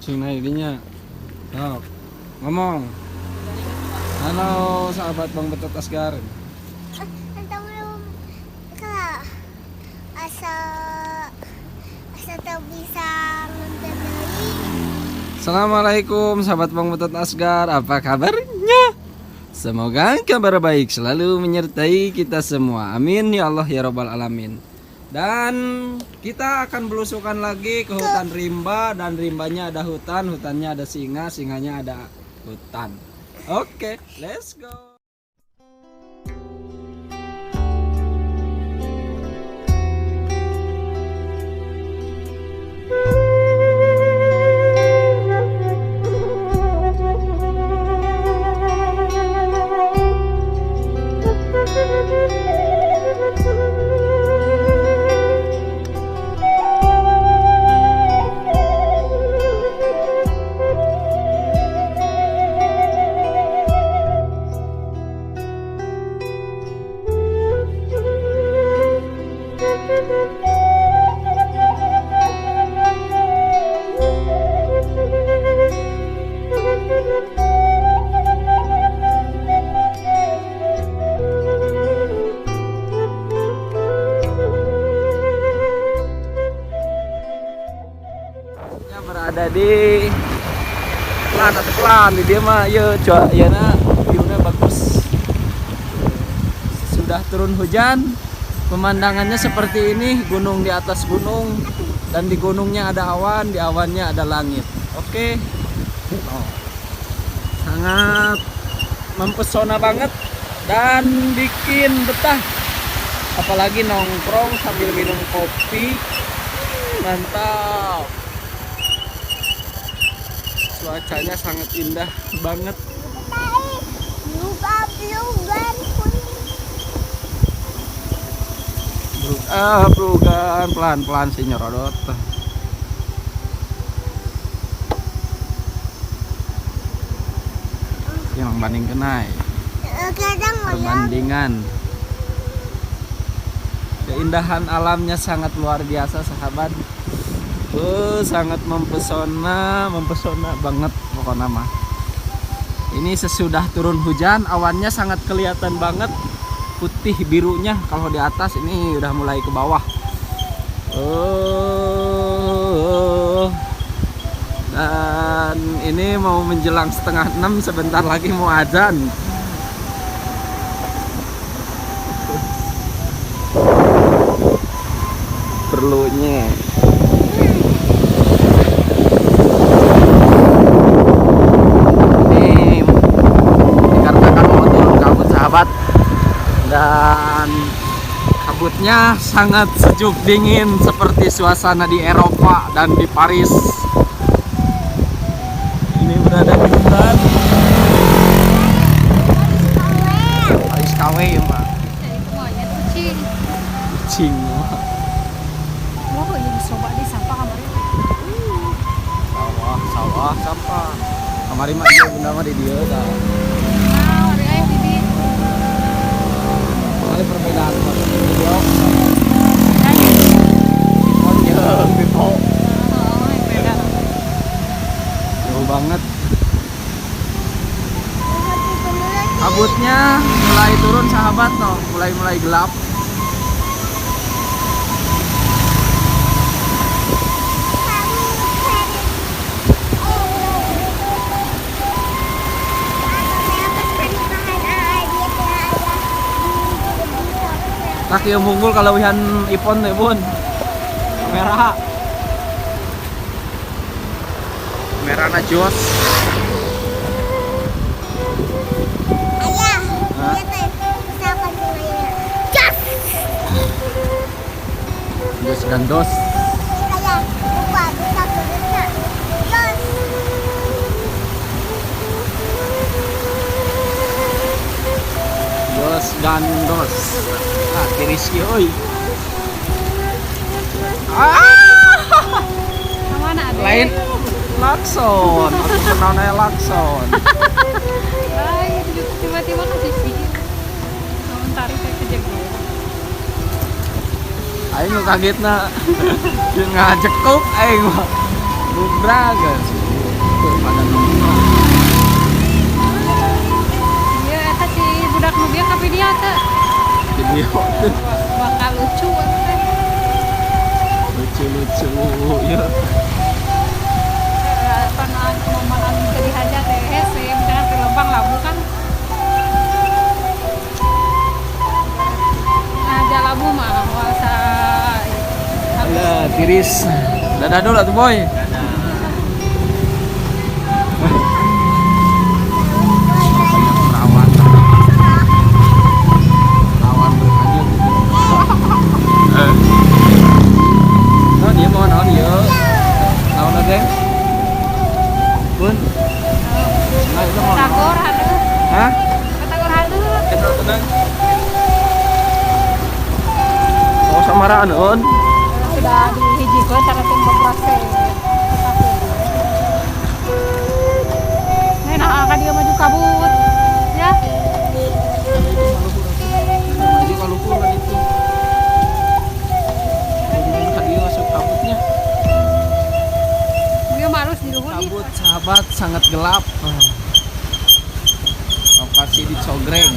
Cina ininya. Sok. Ngomong. Halo sahabat Bang Betot Asgar. Belum kak asa asa tak bisa mengenali. Assalamualaikum sahabat Bang Betot Asgar. Apa kabarnya? Semoga kabar baik selalu menyertai kita semua. Amin ya Allah ya Rabbal Alamin. Dan kita akan belusukan lagi ke hutan rimba. Dan rimbanya ada hutan, hutannya ada singa, singanya ada hutan. Oke, let's go. Berada di pelan di dia mah ya coba ya na view-nya bagus. Sudah turun hujan, pemandangannya seperti ini, gunung di atas gunung, dan di gunungnya ada awan, di awannya ada langit. Oke. Oh. Sangat mempesona banget dan bikin betah, apalagi nongkrong sambil minum kopi. Mantap, cuacanya sangat indah banget. Perugan pelan-pelan sih nyorodot. Yang banding kenai perbandingan. Keindahan alamnya sangat luar biasa sahabat. Sangat mempesona banget pokoknya mah. Ini sesudah turun hujan, awannya sangat kelihatan banget putih birunya. Kalau di atas ini udah mulai ke bawah. Dan ini mau menjelang 5:30, sebentar lagi mau azan. Perlunya dan kabutnya sangat sejuk dingin seperti suasana di Eropa dan di Paris. Ini berada di hutan Paris KW ya Mbak. Kucing sawah sampah kamari mah dia bunda mah di dia dah. Kali perbedaan video Pipo jauh banget. Kabutnya mulai turun sahabat toh, mulai gelap. Kaki yang munggul kalau wihan ipon deh bun, kamera na jos. Ayah, lihat deh, siapa namanya? Jas. Jos gandos. Ayah, lupa bisa tulisnya. Jas. Jos gandos. Ah, Rizky oi. Mana ada? Lain lakson, aku kenal nanya lakson. Tiba-tiba kasih sih. Mau tarik saya ke jagung. Aing nu kagetna jeung ngajekuk aing mah. Bubraga sih. budak nu bieu ka video teh. Video tuh Bakal lucu teh. lucu-lucu ya. Panaan kemamanan jadi haja teh hese misalkan ke Lembang Labu kan. Nah, aja Labu mah wasa. Alah, tiris. Dadah dulu tuh boy. Perawan. Perawan berhanyut. Oh, dia mau naon dia? Naon teh? Bun. Nah, itu mau. Tagor hadeut. Hah? Tagor hadeut. Kita tenang. Oh, samaraan on. Sudah dihijikeun cara tim bebrase. Nah, ka dia maju kabut. Ya. Maju kalau kurang itu. Tadi masuk kabutnya. Dia malus di luhur nih. Kabut sahabat sangat gelap. Lokasi di Cogreng.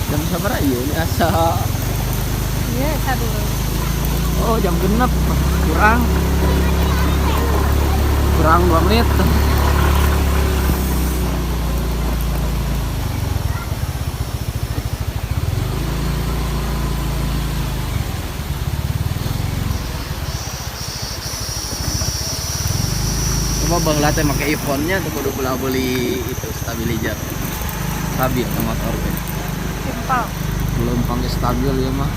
Jam sabar aja ini asa. Iya, sadu. Oh, jam genep kurang 2 menit. Coba baheula teh make iPhone-nya tuh kudu beli itu stabilizer. Stabil ke motor teh. Simpel. Belum pakai stabil ya mah.